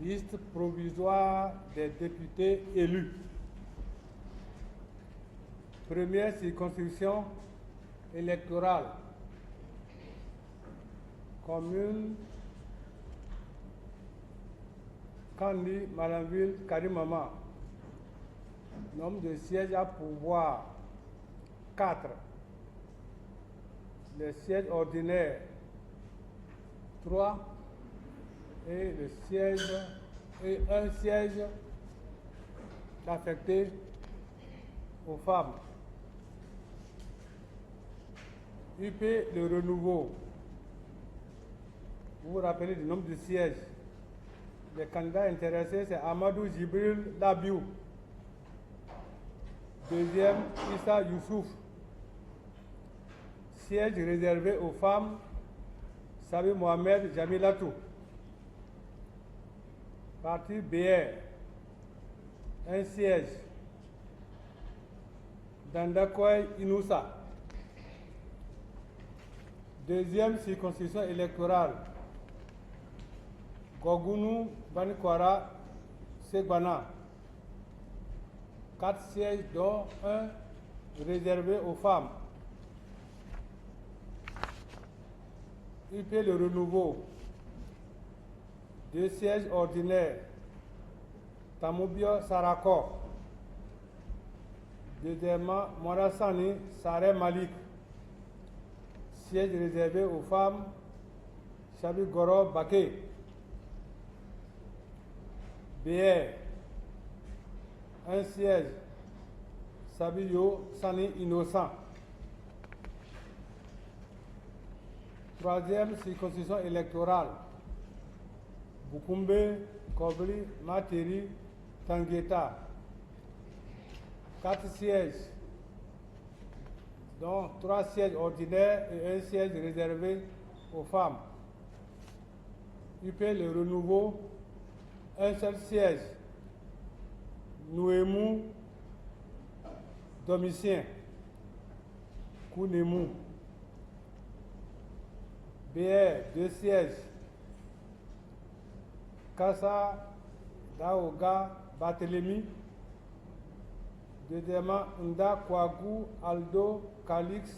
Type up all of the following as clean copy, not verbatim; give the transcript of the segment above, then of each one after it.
Liste provisoire des députés élus. Première circonscription électorale. Commune Kandi, Malanville, Karimama. Nombre de sièges à pouvoir 4. Les sièges ordinaires 3 et un siège affecté aux femmes. UP le renouveau. Vous vous rappelez du nombre de sièges. Les candidats intéressés, c'est Amadou Jibril Labiou. Deuxième, Issa Youssouf. Siège réservé aux femmes, Sabi Mohamed Jamilatou. Parti BR. Un siège. Dandakoy Inoussa. Deuxième circonscription électorale. Gogounou Banikwara Segbana. 4 sièges dont un réservé aux femmes. UP le renouveau. 2 sièges ordinaires. Tamoubio Sarako. Deuxièmement, Morassani Saré Malik. Siège réservé aux femmes. Chabi Goro Baké. BR. Un siège. Sabiyo Sani Innocent. Troisième circonscription électorale. Bukumbe, Kobli, Materi, Tangueta. 4 sièges, dont 3 sièges ordinaires et un siège réservé aux femmes. UP le renouveau, un seul siège. Nouemou, Domitien. Kounemou. BR, 2 sièges. Kassa, Daoga, Barthélemy. Deuxièmement, Nda Kouagou, Aldo, Calix,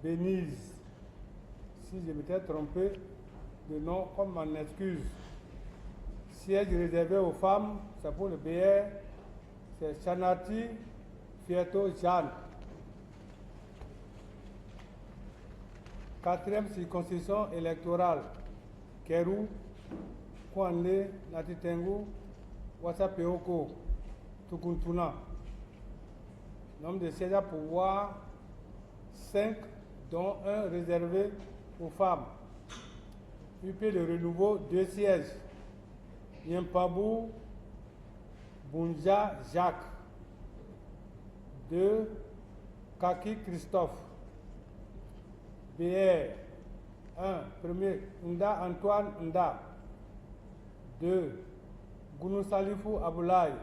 Benize. Si je m'étais trompé de nom, comme m'en excuse. Siège réservé aux femmes, c'est pour le BR, c'est Chanati Fieto Jeanne. 4e circonscription électorale. Kerou, Kouane, Natitengu, Wassapeoko, Tukuntuna. Nombre de sièges à pouvoir 5, dont un réservé aux femmes. UP le renouveau, 2 sièges. Yempabou, Bunja Jacques. 2, Kaki Christophe. BR 1, premier, Nda Antoine Nda. 2, Gounou Salifou Aboulaye.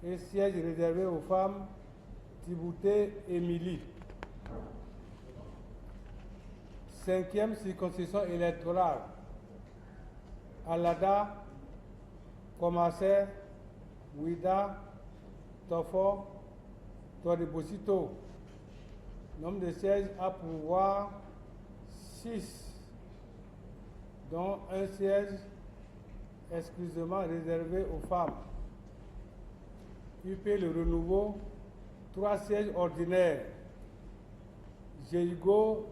Et siège réservé aux femmes, Tibouté Émilie. 5e circonscription électorale. Alada, Komassé, Ouida, Tofo, Toribosito. Nombre de sièges à pouvoir 6, dont un siège exclusivement réservé aux femmes. UP le renouveau, 3 sièges ordinaires. Jérigo,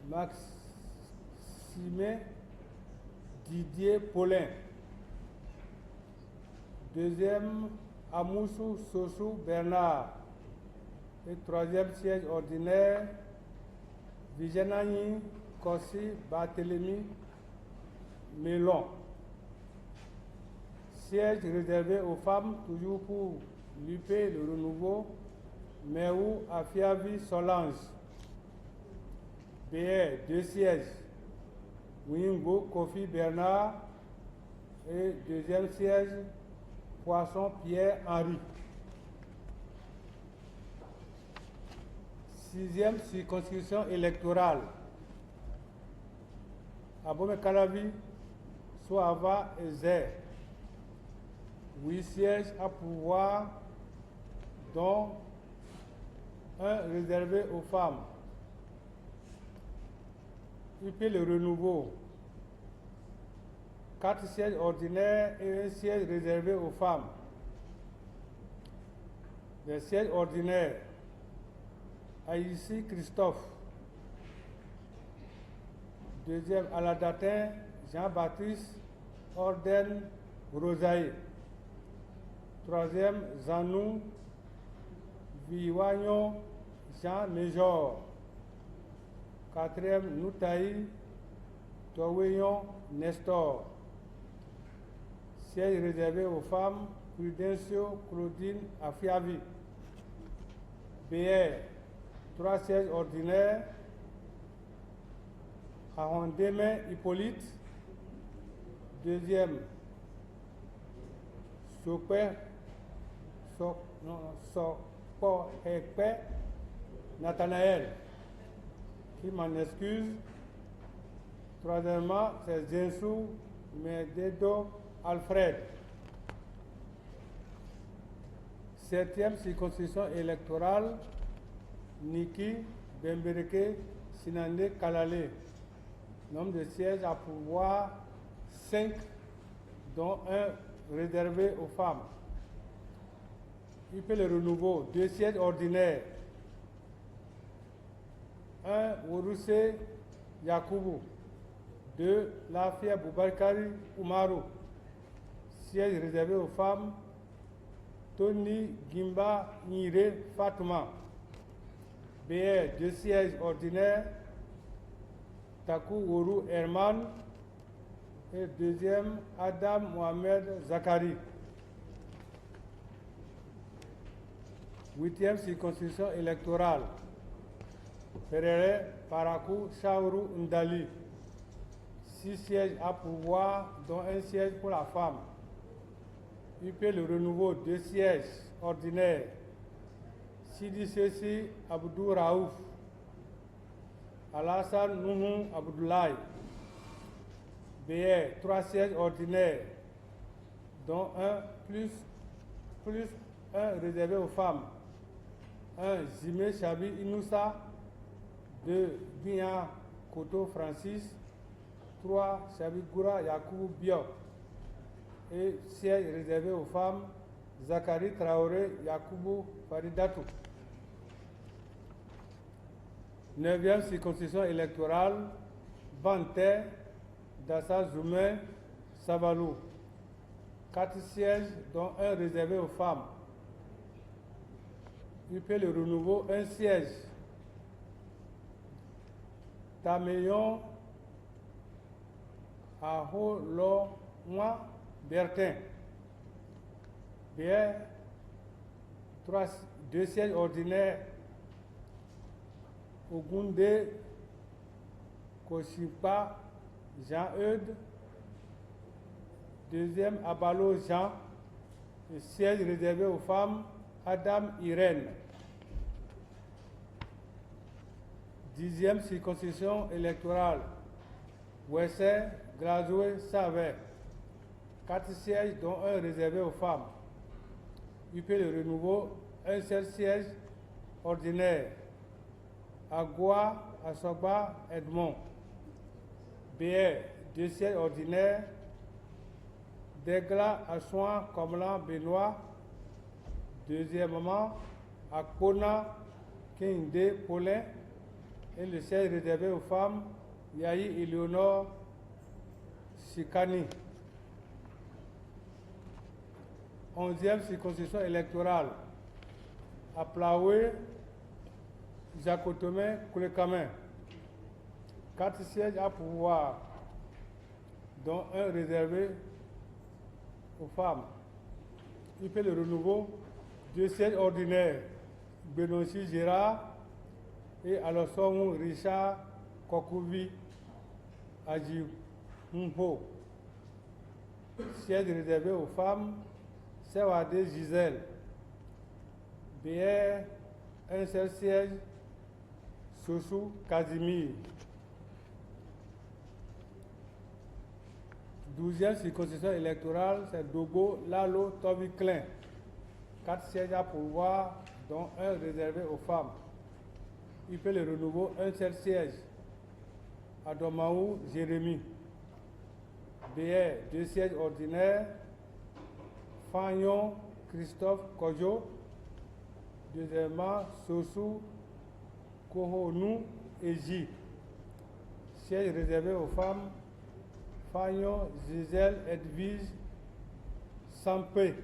Maxime, Didier Paulin. Deuxième, Amoussou Sossou Bernard. Et 3e siège ordinaire, Vigenani Kossi Barthélemy Mélon. Siège réservé aux femmes, toujours pour l'UP le renouveau, Méou Afiavi Solange. BR, 2 sièges. Wingo Kofi Bernard. Et 2e siège, Poisson Pierre Henry. 6e circonscription électorale. Abome Calavi, Soava et Zé. 8 sièges à pouvoir, dont un réservé aux femmes. UP le renouveau. 4 sièges ordinaires et un siège réservé aux femmes. Les sièges ordinaires. Aïssi Christophe. Deuxième, Aladatin Jean-Baptiste Orden Rosaï. Troisième, Zanou Viwagnon Jean Méjor. Quatrième, Noutaï Toweyon Nestor. Siège réservé aux femmes, Prudencio Claudine Afiavi. BR, 3 sièges ordinaires. Arrondeme Hippolyte. Deuxième, Sopohekpe Nathanaël, qui m'en excuse. Troisièmement, c'est Jensou Mededo Alfred. 7e circonscription électorale, Niki Bembereke Sinande Kalale. Nombre de sièges à pouvoir 5, dont un réservé aux femmes. UP le renouveau, 2 sièges ordinaires. 1, Wourousse Yakoubou. 2, Lafia Boubakarri Oumarou. Siège réservé aux femmes, Tony Gimba Nire Fatma. BR, 2 sièges ordinaires. Takou Wourou Herman. Et deuxième, Adam Mohamed Zakari. 8e circonscription électorale, Ferere Parakou Chaourou Ndali. 6 sièges à pouvoir, dont un siège pour la femme. UP le renouveau, 2 sièges ordinaires. Sidi Sessi Abdou Raouf. Alassane Nouhou Abdoulaye. BR, 3 sièges ordinaires, dont un plus un réservé aux femmes. 1, Jimé Chabi Inoussa. 2, Guian Koto Francis. 3, Chabi Goura Yakoubou Bio. Et siège réservé aux femmes, Zakari Traoré Yakoubou Faridatou. 9e circonscription électorale, Banté Dassa Zoumé Savalou. 4 sièges, dont un réservé aux femmes. UP le renouveau, 1 siège. Tameyon Aholomwa Bertin. BR, 2 sièges ordinaires. Ogunde Koshipa Jean-Eudes. Deuxième, Abalo Jean. Et siège réservé aux femmes, Adam Irène. 10e circonscription électorale, Ouessé Grazoué Savet. 4 sièges, dont un réservé aux femmes. UP le renouveau, un seul siège ordinaire. Agua Asoba Edmond. BR, 2 sièges ordinaires. Degla Assouan Komlan Benoît. Deuxièmement, Akpona Kinde Paulin. Et le siège réservé aux femmes, Yahi Eleonore Sikani. 11e circonscription électorale, Aplaoué Jacotome Koulekamen. 4 sièges à pouvoir, dont un réservé aux femmes. UP le renouveau, 2 sièges ordinaires, Benonchi Gérard et Alosson Richard Kokouvi Adjimho. Siège réservé aux femmes, Sewade Gisèle. BR, un seul siège, Sossou Kazimir. 12e circonscription électorale, c'est Dogo, Lalo, Toby Klein. 4 sièges à pourvoir, dont un réservé aux femmes. UP Le Renouveau, un seul siège. Adomaou, Jérémy. BR, 2 sièges ordinaires. Fagnon, Christophe Kojo. Deuxièmement, Sossou, Kohonou et J. Siège réservé aux femmes. Fagnon, Gisèle, Edwige, Sampé.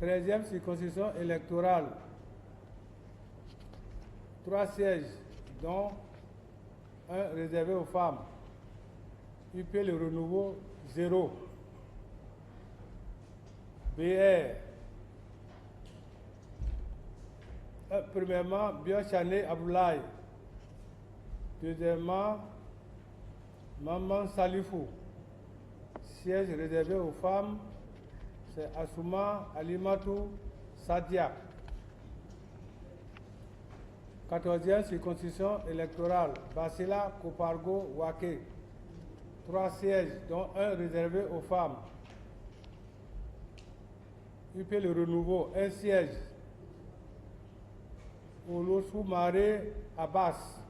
13e circonscription électorale. 3 sièges, dont un réservé aux femmes. UP Le Renouveau, 0. BR. Premièrement, Biochané Aboulaye. Deuxièmement, Maman Salifou. Siège réservé aux femmes, c'est Assouma Alimatou Sadia. 14e circonscription électorale, Basila Kopargo Wake. 3 sièges, dont un réservé aux femmes. UP Le Renouveau, 1 siège. Olosu Maré Abbas.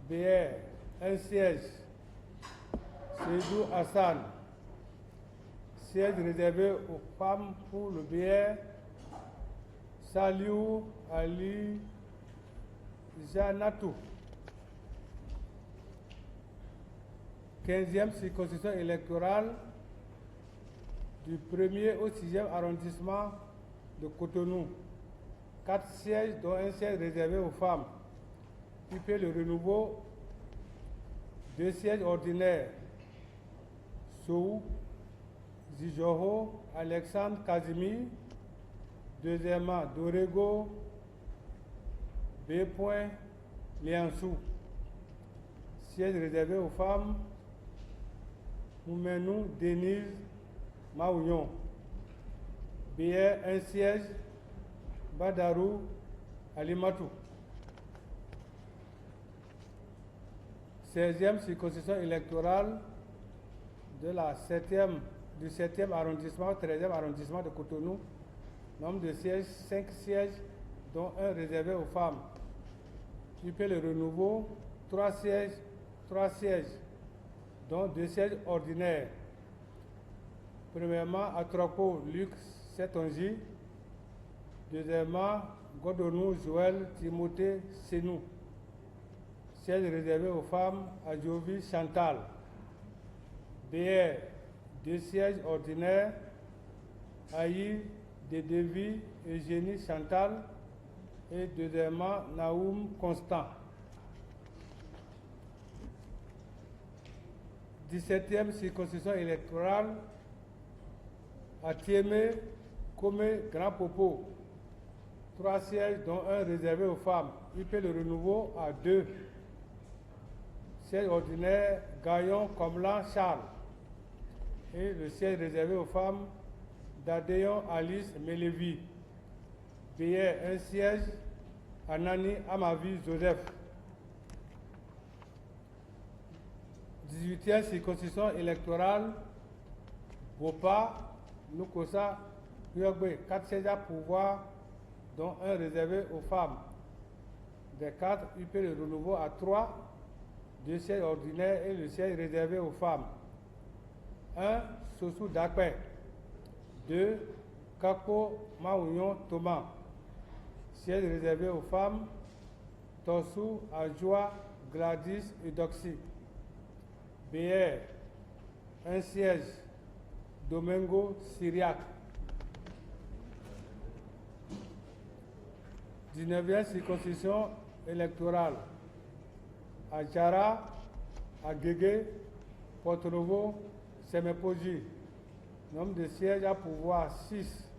BR, 1 siège. Seydou Hassan. Siège réservé aux femmes pour le BR. Saliou Ali Janatou. 15e circonscription électorale du 1er au 6e arrondissement de Cotonou. 4 sièges, dont un siège réservé aux femmes. UP Le Renouveau, 2 sièges ordinaires. Sou, Zijoho, Alexandre Kazimi. Deuxièmement, Dorego, B. Liansou. Siège réservé aux femmes. Moumenou Denise Maouillon. BR, 1 siège. Badarou Alimatou. 16e circonscription électorale du 7e arrondissement au 13e arrondissement de Cotonou. Nombre de sièges, 5 sièges, dont un réservé aux femmes. UP Le Renouveau, 3 sièges, dont 2 sièges ordinaires. Premièrement, Atropo Luc Setonji. Deuxièmement, Godonou Joël Timothée Senou. Siège réservé aux femmes, Adjovi Chantal. BR, 2 sièges ordinaires. Aïe Dedevi Eugénie Chantal. Et deuxièmement, Naoum Constant. 17e circonscription électorale à Thiémé, Komé, Grand Popo. 3 sièges, dont un réservé aux femmes. UP Le Renouveau à 2. Siège ordinaire, Gaillon, Comlan, Charles. Et le siège réservé aux femmes, Dadéon, Alice, Mélévi. BR, 1 siège, Anani, Amavi, Joseph. 18e circonscription électorale, Bopa, Nukosa, Ryogbe. 4 sièges à pouvoir, dont un réservé aux femmes. Des 4, UP Le Renouveau à 3, 2 sièges ordinaires et le siège réservé aux femmes. 1, Sossou Dakwe. 2, Kako Maouillon Thomas. Siège réservé aux femmes, Tossou, Adjoa, Gladys et Doxy. BR, 1 siège, Domingo Syriac. 19e circonscription électorale, à Jara, à Guégué, Porto-Novo, Semepoji. Nombre de sièges à pouvoir 6.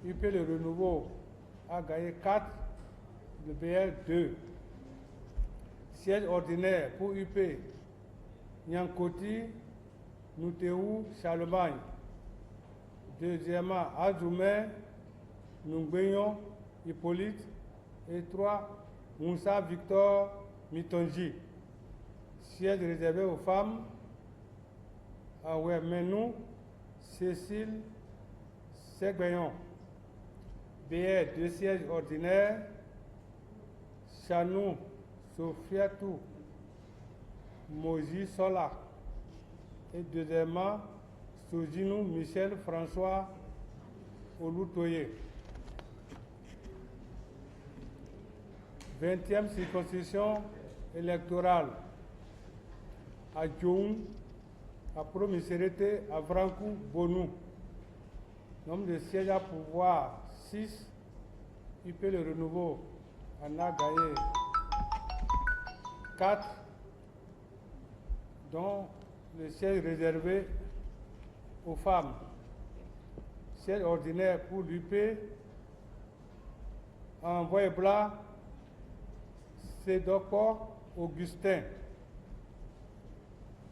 UP Le Renouveau a gagné 4, le BR 2. Siège ordinaire pour UP, Nyankoti, Noutéou, Charlemagne. Deuxièmement, Azoumé, Nungbeyon, Hippolyte. Et 3, Moussa Victor Mitonji. Siège réservé aux femmes, Awemenu Cécile Segbayon. BR, 2 sièges ordinaires, Chanou Sofiatou Moji Sola. Et deuxièmement, Sojinou Michel François Olutoye. 20e circonscription électorale à Djoum, à Promisérité, à Vrancou, Bonou. Nombre de sièges à pouvoir 6. UP le renouveau en a gagné 4, dont le siège réservé aux femmes. Siège ordinaire pour l'UP en Voyebla, Sédoko Augustin.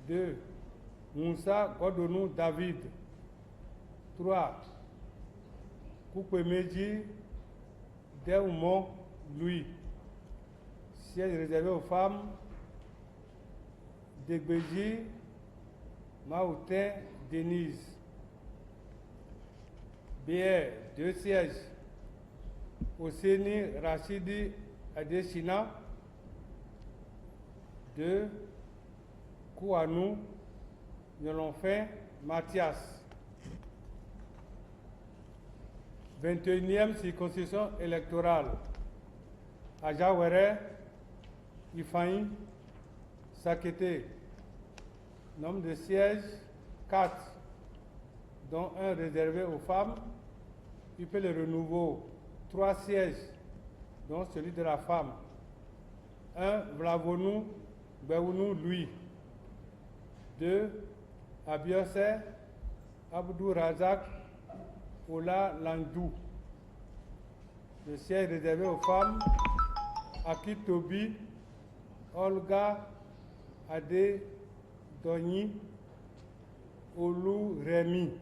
2. Moussa Godonou David. 3. Koukouemeji Deoumon Louis. Siège réservé aux femmes. Degbeji Maoutin Denise. BR, 2 sièges. Oseni Rachidi Adesina. 2. Kouanou Nyolonfin Mathias. 21e circonscription électorale. Ajawere, Ifaïn, Sakete. Nombre de sièges 4, dont 1 réservé aux femmes. UP le renouveau, 3 sièges, dont celui de la femme. 1. Vlavonou Beounou Louis. 2. Abiose Abdou Razak Ola Landou. Le siège réservé aux femmes. Akitobi Olga Ade Doni Olou Rémi.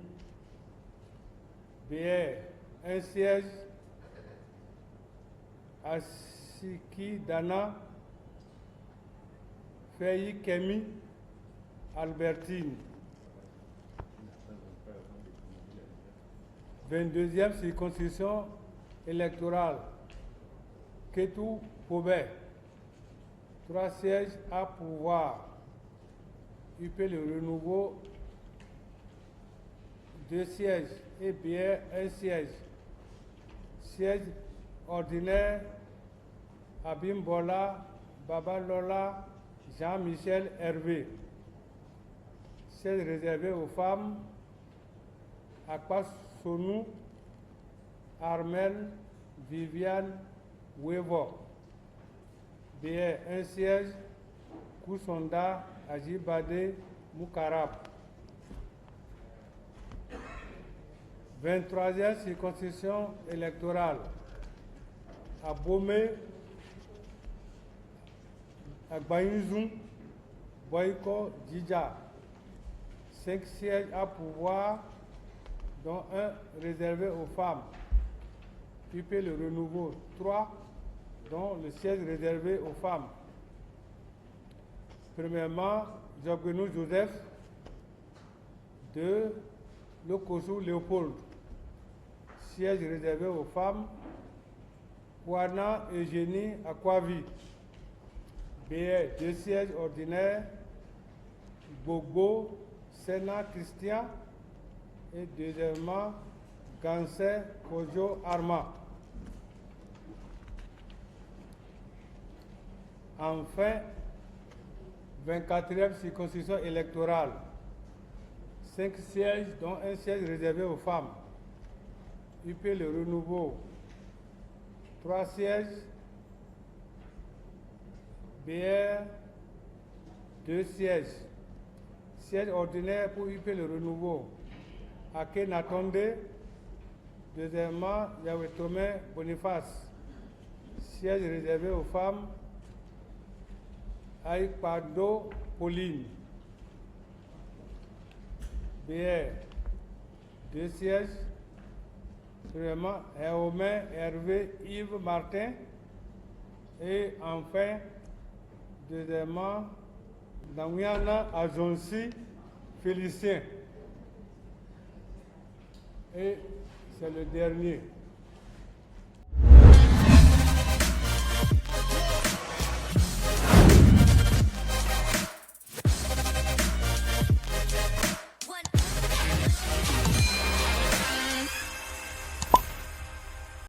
BR, 1 siège. Asiki Dana Feyi Kemi Albertine. 22e circonscription électorale. Ketou Pobé. 3 sièges à pouvoir. UP le renouveau, 2 sièges. Et BR, 1 siège. Siège ordinaire. Abimbola Babalola Jean-Michel Hervé. Siège réservé aux femmes. Akpas Sonou Armel Viviane Wevo. BR, 1 siège. Kousonda Ajibade Moukarab. 23e circonscription électorale. À Bomé, à Gbayouzou, Boyko Djidja. 5 sièges à pouvoir, dont 1 réservé aux femmes. UP le renouveau, 3, dont le siège réservé aux femmes. Premièrement, Jobgenou Joseph. 2. Lokosu Léopold. Siège réservé aux femmes. Kouana Eugénie Akwavi. BR, 2 sièges ordinaires. Bogo Sena Christian. Et deuxièmement, Gansé Kojo Arma. Enfin, 24e circonscription électorale. 5 sièges, dont 1 siège réservé aux femmes. UP le renouveau, 3 sièges. BR, 2 sièges. Siège ordinaire pour UP le renouveau. Ake Natonde. Deuxièmement, Yahweh Tomé Boniface. Siège réservé aux femmes. Aïkpado Pauline. BR, 2 sièges. Premièrement, Héomé Hervé Yves Martin. Et enfin, deuxièmement, Namiana Azonsi Félicien. Et c'est le dernier.